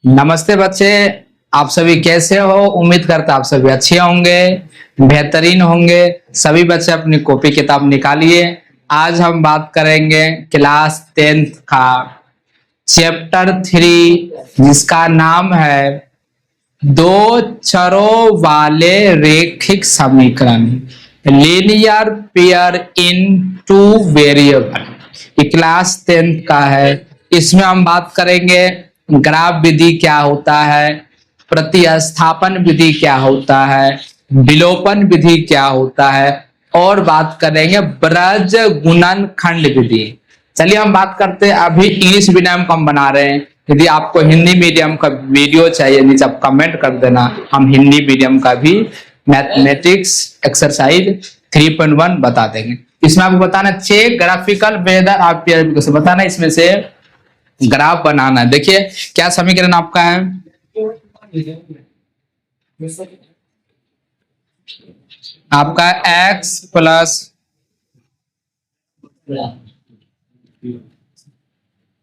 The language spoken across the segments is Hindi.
नमस्ते बच्चे, आप सभी कैसे हो। उम्मीद करता आप सभी अच्छे होंगे, बेहतरीन होंगे। सभी बच्चे अपनी कॉपी किताब निकालिए। आज हम बात करेंगे क्लास 10th का चैप्टर 3, जिसका नाम है दो चरों वाले रेखिक समीकरण, लीनियर पेयर इन टू वेरिएबल। ये क्लास 10th का है। इसमें हम बात करेंगे ग्राफ विधि क्या होता है, प्रतिस्थापन विधि क्या होता है, विलोपन विधि क्या होता है, और बात करेंगे ब्रज गुणन खंड विधि। चलिए हम बात करते हैं। अभी इंग्लिश मीडियम को हम बना रहे हैं। यदि आपको हिंदी मीडियम का वीडियो चाहिए नीचे आप कमेंट कर देना, हम हिंदी मीडियम का भी मैथमेटिक्स एक्सरसाइज 3.1 बता देंगे। इसमें आपको बताना चेक ग्राफिकल वेदर आप बताना, इसमें से ग्राफ बनाना है। देखिए क्या समीकरण आपका है, आपका x प्लस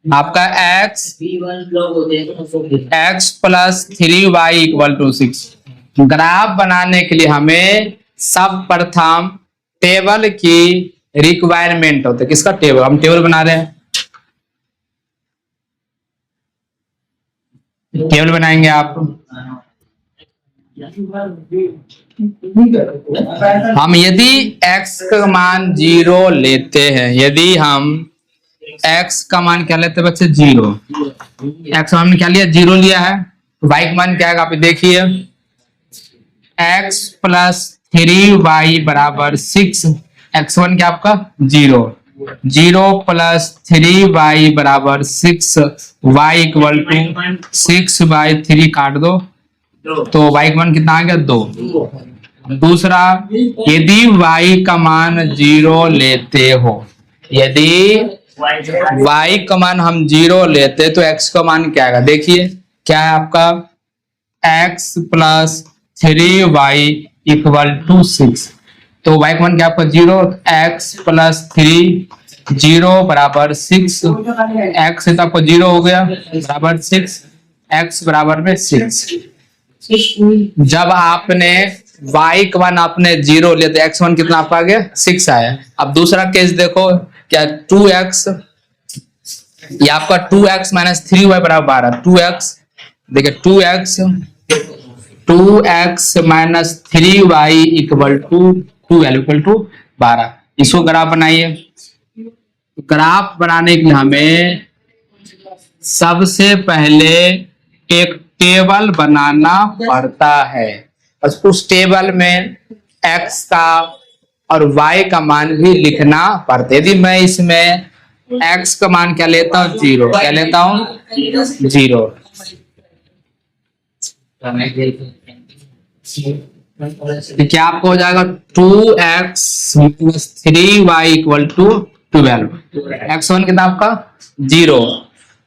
आपका x plus 3y equal to 6। Graph बनाने के लिए हमें सब प्रथम टेबल की रिक्वायरमेंट होता है। किसका टेबल, हम टेबल बना रहे हैं, टेबल बनाएंगे आप। हम यदि x का मान 0 लेते हैं, यदि हम x का मान क्या लेते हैं बच्चे, 0। x का मान क्या लिया, 0 लिया है। y का मान क्या है आप देखिए, x प्लस 3y बराबर 6। x1 क्या आपका 0, 0 प्लस 3y बराबर 6, y इक्वल टू 6/3 काट दो तो y का मान कितना आ गया, 2। दूसरा, यदि y का मान 0 लेते हो, यदि y का मान हम 0 लेते तो x का मान क्या आएगा, देखिए क्या है आपका, x plus 3y equal to 6। तो y का मान क्या आपका 0, x प्लस 3, 0 बराबर 6, x से तो आपको 0 हो गया बराबर 6, x बराबर में 6। जब आपने y का मान आपने 0 लिया तो x1 कितना आपका आ गया, 6 आया। अब दूसरा केस देखो, क्या 2x, ये आपका 2x माइनस 3y बराबर 12। 2x देखिए 2x minus 3y equal to 12 equal to 12। इसको ग्राफ बनाइए। ग्राफ बनाने के लिए हमें सबसे पहले एक टेबल बनाना पड़ता है। उस टेबल में x का और y का मान भी लिखना पड़ता है। यदि मैं इसमें x का मान क्या लेता हूँ, 0। क्या लेता हूँ, 0। क्या आपको हो जाएगा 2x plus 3y equal to 12। x1 कितना आपका 0,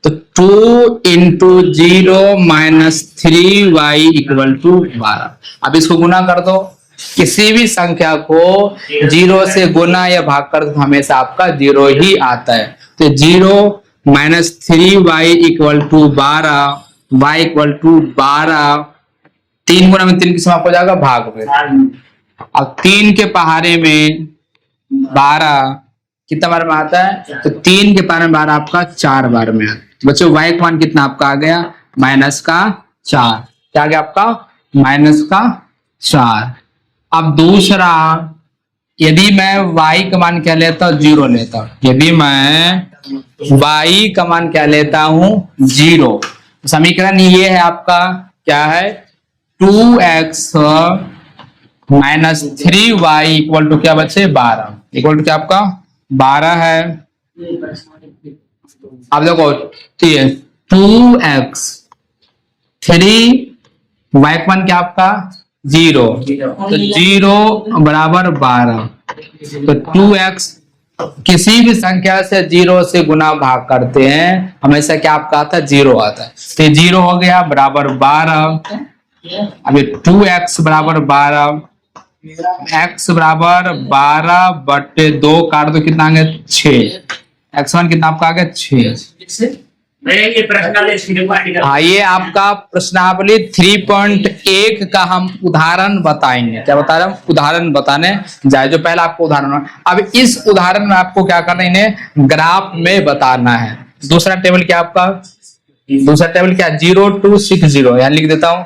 तो 2 into 0 minus 3y equal to 12। अब इसको गुना कर दो। किसी भी संख्या को 0 से गुना या भाग कर दो हमेशा आपका 0 ही आता है। तो 0 minus 3y equal to 12, y equal to 12। 3 गुना में 3 किस हो जाएगा, भाग में। अब 3 के पहाड़े में 12 कितना बार में आता है, तो 3 के पहाड़े में 12 आपका 4 बार में आता है। बच्चों y का मान कितना आपका आ गया, माइनस का 4। क्या आ गया आपका, माइनस का 4। अब दूसरा, यदि मैं y का मान क्या लेता हूँ, 0 लेता हूँ। यदि मैं y का मान क्या लेता हूँ, 0, समीकरण ये है आपका, क्या है, 2x minus 3y equal to क्या बच्चे, 12 इक्वल टू क्या आपका 12 है। अब देखो 2x 3y का मान क्या आपका 0, तो 0 बराबर 12। तो 2x किसी भी संख्या से 0 से गुना भाग करते हैं हमेशा क्या आपका आता है, 0 आता है। तो 0 हो गया बराबर 12। अभी 2x बराबर 12, x बराबर 12/2 काट दो कितना आ गया, 6। x1 कितना आपका आ गया 6। ये प्रश्नावली हाँ, ये आपका प्रश्नावली 3.1 का हम उदाहरण बताएंगे। क्या बता रहे हैं? उदाहरण बताने जाए। जो पहला आपको उदाहरण है। अब इस उदाहरण में आपको क्या करना है, इन्हें ग्राफ में बताना है। दूसरा टेबल क्या आपका? दूसरा टेबल क्या? 0 to 60, यहाँ लिख देता हूँ।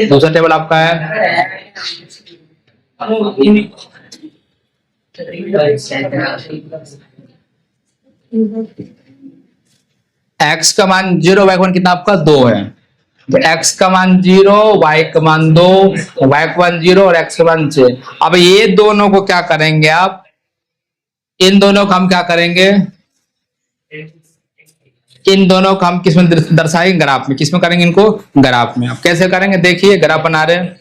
दूसरा टेबल आपका है x का मान 0, y का मान कितना आपका 2 है। तो x का मान 0, y का मान 2, y का मान 0 और x का मान 6। अब ये दोनों को क्या करेंगे आप? इन दोनों को हम क्या करेंगे? इन दोनों को हम किसमें दर्शाएंगे? ग्राफ में। किसमें करेंगे इनको? ग्राफ में। अब कैसे करेंगे? देखिए, ग्राफ बना रहे हैं।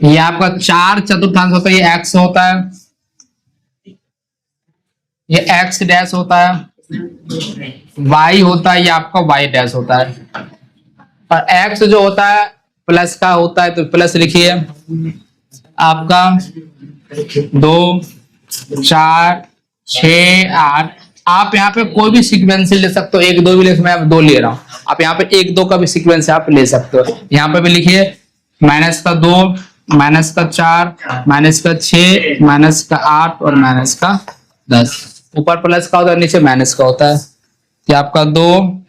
ये आपका 4 चतुर्थांश होता है, ये x होता है, ये x डैश होता है, y होता है, ये आपका y डैश होता है, और x जो होता है प्लस का होता है, तो प्लस लिखिए आपका 2, 4, 6, 8। आप यहाँ पे कोई भी सीक्वेंस ले सकते हो, 1, 2 भी ले, मैं 2 ले रहा हूँ। आप यहाँ पे 1, 2 का भी सीक्वेंस आप ले सकते हो। यहाँ पे भी लिखिए माइनस का 2, माइनस का 4, माइनस का 6, माइनस का 8 और माइनस का 10। ऊपर प्लस का होता है, नीचे माइनस का होता है। ये आपका 2,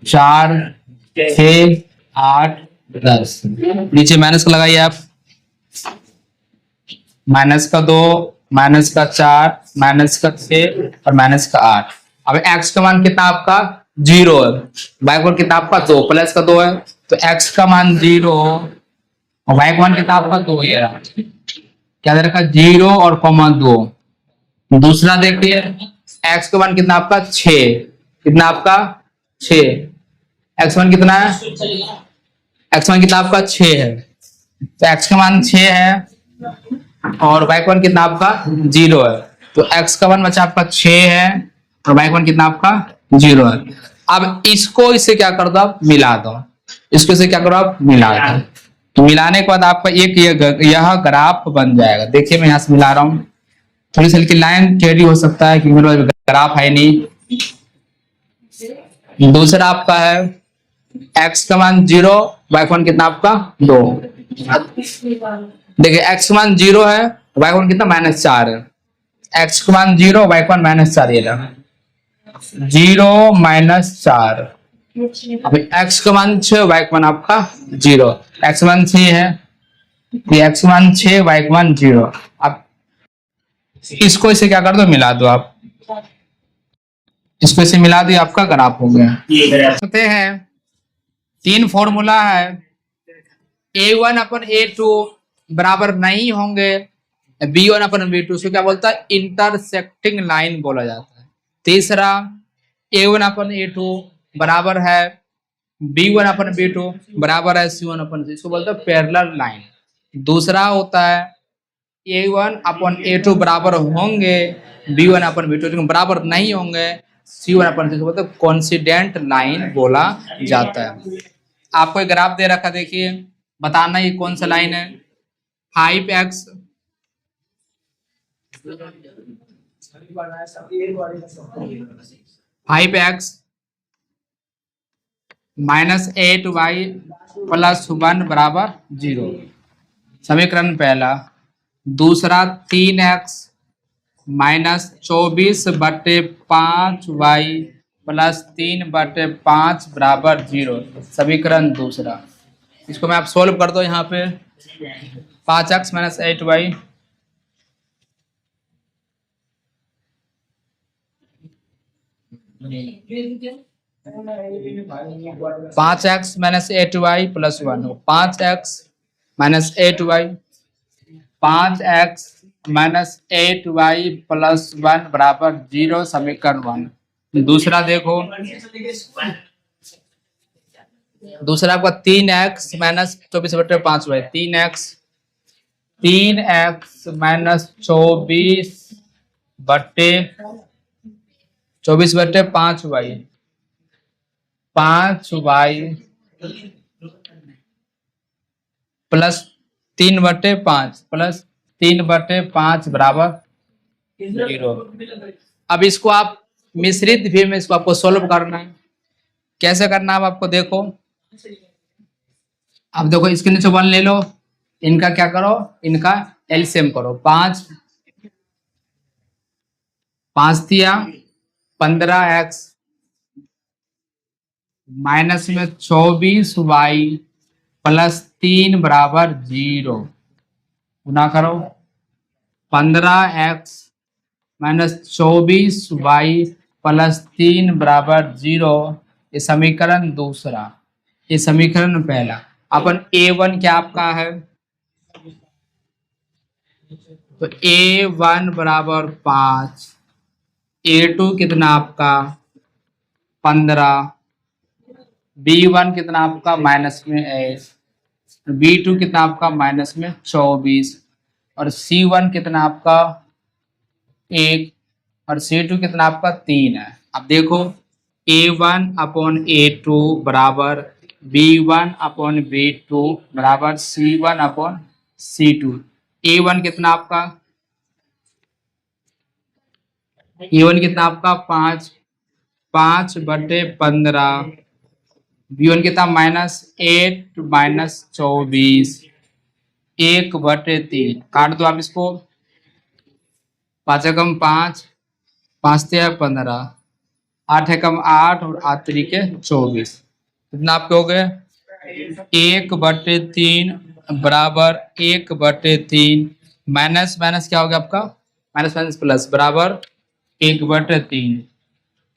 4, 6, 8, 10। नीचे माइनस का लगाइए आप। माइनस का 2, माइनस का 4, माइनस का 6 और माइनस का 8। अब x का मान कितना आपका 0 है, y का मान कितना आपका 2, प्लस का 2 है, तो x का मान 0 और y का मान कितना आपका 2 है। क्या दे रखा? 0 और कॉमा 2। दूसरा देखिए, x का मान कितना आपका 6, कितना आपका 6, x का मान कितना है? x का मान कितना आपका 6 है, तो x का मान 6 है और y का मान कितना आपका 0 है, तो x का मान बचा आपका 6 है और y का मान कितना आपका 0 है। अब इसको इससे क्या कर दो आप? मिला दो। इसको इससे क्या करो आप? मिला दो। तो मिलाने के बाद आपका एक यह ग्राफ बन जाएगा। देखिए, मैं यहाँ से मिला रहा हूँ। थोड़ी सी हल्की लाइन टेढ़ी हो सकता है क्योंकि मेरे ग्राफ है नहीं। दूसरा आपका है x का मान 0, y का मान कितना आपका 2। देखिए, x का मान 0 है, y का मान कितना -4 है। x का मान 0, y का मान -4, ये रहा 0 -4। अभी x का मान 6, y का मान आपका 0। x का मान 6 है, ये x का मान 6, y का मान 0। अब इसको इसे क्या कर दो? मिला दो आप। इसको इसे मिला दिया, आपका ग्राफ हो गया। सकते हैं 3 फॉर्मूला है। A1/A2 बराबर नहीं होंगे B1/B2 से, क्या बोलता है? इंटरसेक्टिंग लाइन बोला जाता है। तीसरा, A1/A2 बराबर है B1/B2 बराबर है C1/C, इसको बोलते हैं पैरेलल लाइन। दूसरा होता है A1/A2 बराबर होंगे B1/B2, लेकिन बराबर नहीं होंगे C1/C, बोलते हैं कोइंसिडेंट लाइन बोला जाता है। आपको एक ग्राफ दे रखा, देखिए, बताना ये कौन सा लाइन है। 5x -8y + 1 बराबर 0, समीकरण पहला। दूसरा 3x -24/5y + 3/5 बराबर 0, समीकरण दूसरा। इसको मैं आप सोल्व कर दो। यहाँ पे 5x - 8y 5x - 8y + 1, 5x - 8y, 5x - 8y + 1 बराबर 0, समीकरण 1। दूसरा देखो, दूसरा आपका 3x - 24/5y, 3x - 24/5y 5y plus 3/5 plus 3/5 बराबर 0। अब इसको आप मिश्रित भी में इसको आपको सोल्व करना है। कैसे करना है अब आपको देखो, अब देखो इसके नीचे 1 ले लो, इनका क्या करो, इनका एलसीएम करो। 5 दिया 15x माइनस में 24y प्लस 3 बराबर 0 गुना करो। 15x माइनस 24y प्लस 3 बराबर 0, ये समीकरण दूसरा, ये समीकरण पहला। अपन a1 क्या आपका है, तो a1 बराबर 5, a2 कितना आपका 15, b1 कितना आपका माइनस में 8, b2 कितना आपका माइनस में 24 और c1 कितना आपका 1 और c2 कितना आपका 3 है। अब देखो a1 अपॉन a2 बराबर b1 अपॉन b2 बराबर c1 अपॉन c2। a1 कितना आपका, a1 कितना आपका 5/15, b1 कितना -8 -24, 1/3 काट दो आप इसको। 5 एकम 5, 5 तिया 15, 8 एकम 8 और 8 तरीके 24, कितना आपके हो गए 1/3 बराबर 1/3 माइनस माइनस क्या हो गया आपका माइनस माइनस प्लस बराबर 1/3,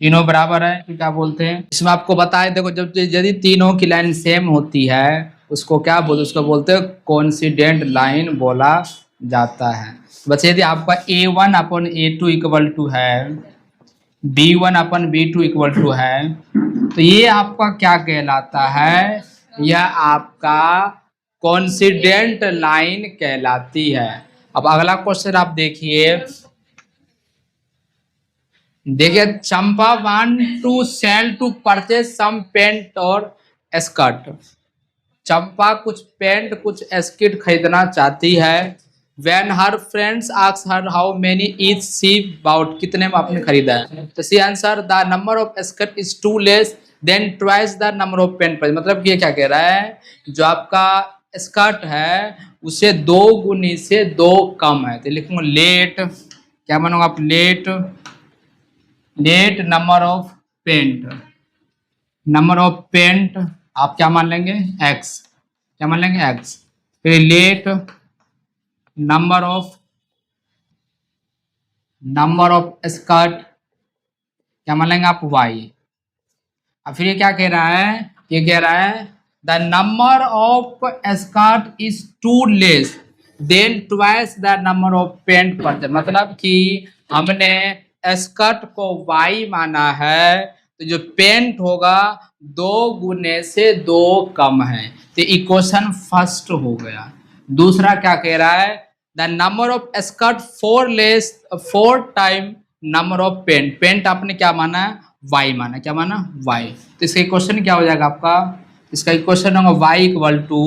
तीनों बराबर है तो क्या बोलते हैं इसमें आपको बताए। देखो जब यदि तीनों की लाइन सेम होती है उसको क्या बोलते, उसको बोलते हैं कोइंसिडेंट लाइन बोला जाता है। बस यदि आपका a1 upon a2 equal to है, b1 upon b2 equal to है, तो ये आपका क्या कहलाता है, यह आपका कोइंसिडेंट लाइन कहलाती है। अब अगला क्वेश्चन आप देखिए, देखिए Champa want to sell to purchase some paint और स्कर्ट। चंपा कुछ पेंट कुछ स्कर्ट खरीदना चाहती है। When her friends ask her how many each she bought, कितने में आपने खरीदा है, तो she answer the number of skirt is too less then twice the number of pant price। मतलब ये क्या कह रहा है, जो आपका स्कर्ट है उसे 2 गुनी से 2 कम है। तो लिखूंगा लेट, क्या मानोगे आप, let number of pant, number of pant आप क्या मान लेंगे x, क्या मान लेंगे x। फिर लेट नंबर ऑफ स्कर्ट क्या मान लेंगे आप y। अब फिर ये क्या कह रहा है, ये कह रहा है the number of skirt is two less than twice the number of pant purchase. मतलब कि हमने स्कर्ट को y माना है तो जो पेंट होगा 2 गुने से 2 कम है, तो इक्वेशन फर्स्ट हो गया। दूसरा क्या कह रहा है, the number of skirt 4 time number of pant, pant आपने क्या माना है y माना, क्या माना y। तो इसका इक्वेशन क्या हो जाएगा आपका, इसका इक्वेशन होगा y equal to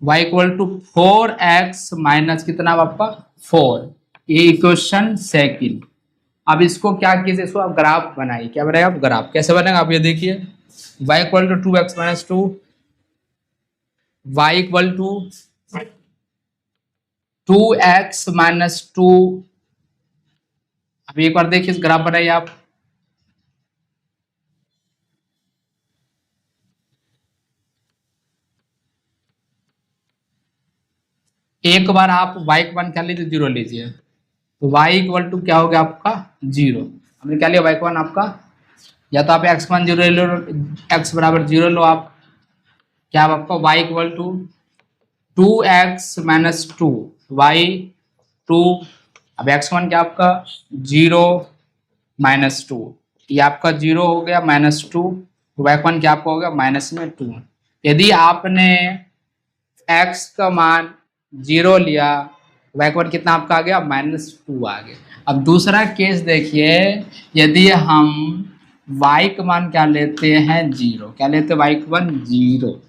4x minus कितना आपका 4, ये इक्वेशन सेकंड। अब इसको क्या कीजिए, इसको आप ग्राफ बनाइए। क्या बनाएगा आप ग्राफ, कैसे बनेगा आप ये देखिए, y equal to 2x minus 2, y equal to 2x minus 2। अब एक बार देखिए इस ग्राफ बनाइए आप, एक बार आप y को वन क्या लीजिए 0 लीजिए, तो y इक्वल टू क्या हो गया आपका 0। हमने क्या लिया y को वन आपका, या तो आप x वन 0 ले लो, x बराबर 0 लो आप, क्या आपका y equal to 2x minus 2 y 2, अब x1 क्या आपका 0 माइनस 2, ये आपका 0 हो गया माइनस 2, y1 क्या आपका हो गया माइनस में 2। यदि आपने x का मान 0 लिया y1 कितना आपका आ गया -2 आ गया। अब दूसरा केस देखिए, यदि हम y का मान क्या लेते हैं 0, क्या लेते हैं y1 0,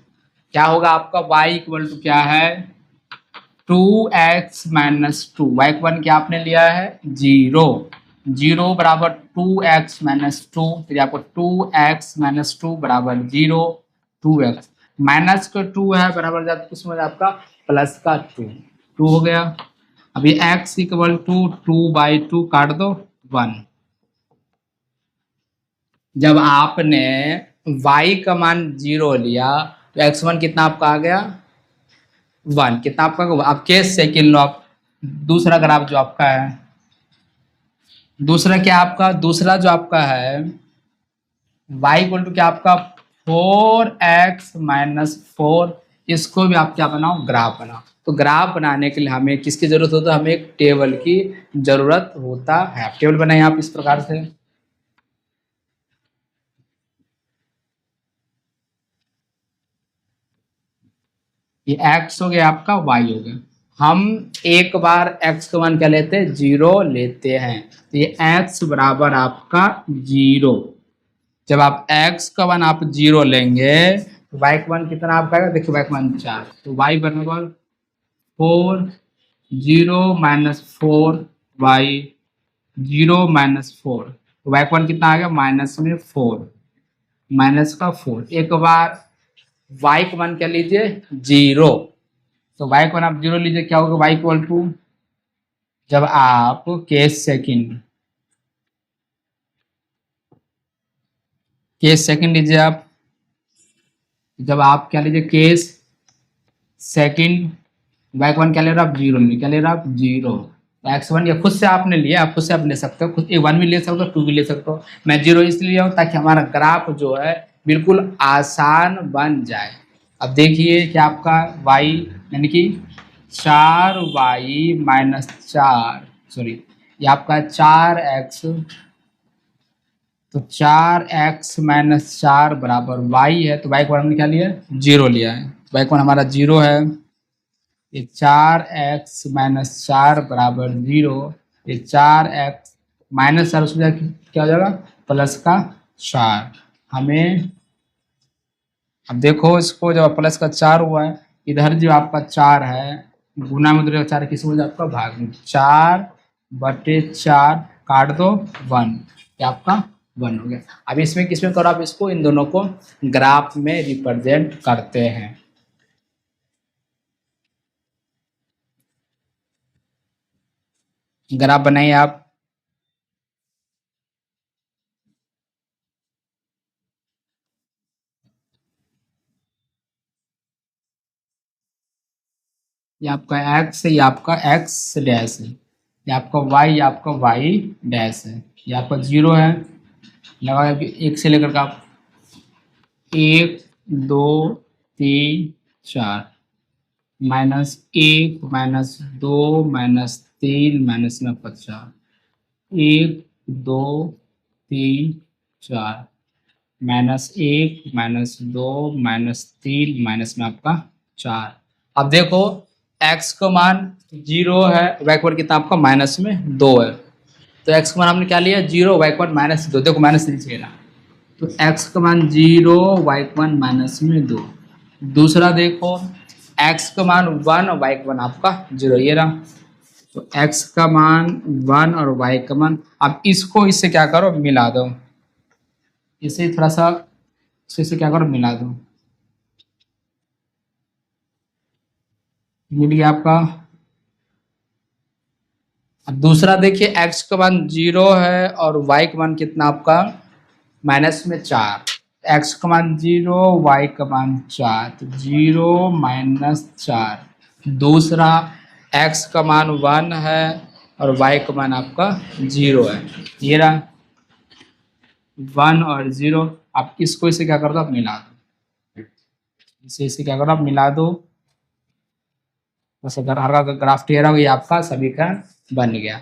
क्या होगा आपका y इक्वल टू क्या है 2x - 2, y1 क्या आपने लिया है 0, 0 बराबर 2x - 2, फिर आपको 2x - 2 बराबर 0, 2x माइनस का 2 है बराबर जाता उसमें आपका प्लस का 2 हो गया। अभी x इक्वल टू 2/2 काट दो 1। जब आपने y का मान 0 लिया तो x1 कितना आपका आ गया 1, कितना आपका आप केस सेकंड लो आप। दूसरा ग्राफ जो आपका है, दूसरा क्या आपका, दूसरा जो आपका है y इक्वल टू क्या आपका 4x - 4, इसको भी आप क्या बनाओ ग्राफ बनाओ। तो ग्राफ बनाने के लिए हमें किसकी जरूरत होता है, हमें एक टेबल की जरूरत होता है। टेबल बनाइए आप इस प्रकार से, ये x हो गया आपका y हो गया। हम एक बार x का मान क्या लेते हैं 0 लेते हैं, तो ये x बराबर आपका 0। जब आप x का मान आप 0 लेंगे तो y का मान कितना आपका आएगा, देखिए y का मान 4, तो y बराबर 4, 0 - 4 y, 0 - 4, तो y का मान कितना आ गया माइनस में 4, माइनस का 4। एक बार y का मान क्या लीजिए 0, तो y का मान आप 0 लीजिए, क्या होगा y इक्वल टू, जब आप केस सेकंड लीजिए आप, जब आप क्या लीजिए केस सेकंड, y का मान क्या ले रहा आप 0 लीजिए, क्या ले रहा आप 0, x1 या खुद से आपने लिया, आप खुद से आप ले सकते हो, खुद 1 भी ले सकते हो 2 भी ले सकते हो। मैं 0 इसलिए लिया हूँ ताकि हमारा ग्राफ जो है बिल्कुल आसान बन जाए। अब देखिए कि आपका y यानी कि 4y - 4, सॉरी ये आपका 4x, तो 4x - 4 बराबर y है, तो y को हमने क्या लिया 0 लिया है, y को हमारा 0 है। ये 4x - 4 बराबर 0, ये 4x -4 उसमें क्या हो जाएगा प्लस का 4। हमें अब देखो इसको, जब प्लस का 4 हुआ है, इधर जो आपका 4 है गुना में उधर 4 किसी को आपका भाग में 4/4 काट दो 1, ये आपका 1 हो गया। अब इसमें किसमें करो आप इसको, इन दोनों को ग्राफ में रिप्रेजेंट करते हैं। ग्राफ बनाइए आप, ये आपका x है, ये आपका x डैश है, ये आपका y, ये आपका y डैश है, ये आपका 0 है। लगा एक से लेकर का आप 1 2 3 4 -1 -2 -3 -50, 1 2 3 4 -1 -2 -3 माइनस में आपका 4। अब देखो x का मान 0 है, y का मान कितना आपका माइनस में 2 है, तो x का मान हमने क्या लिया 0, y का मान -2, देखो माइनस नीचे ना, तो x का मान 0, y का मान माइनस में 2। दूसरा देखो x का मान 1 और y का मान आपका 0, ये रहा, तो x का मान 1 और y का मान, अब इसको इससे क्या करो मिला दो, इसे थोड़ा सा इसे क्या करो मिला दो, मिल गया आपका। अब दूसरा देखिए x का मान 0 है और y का मान कितना आपका माइनस में 4, x का मान 0 y का मान 4, तो 0 - 4। दूसरा x का मान 1 है और y का मान आपका 0 है, ये रहा 1 और 0। आप इसको इसे क्या कर दो आप मिला दो, इसे क्या करो आप मिला दो, बस अगर हर का ग्राफ क्लियर हो गया आपका सभी का बन गया।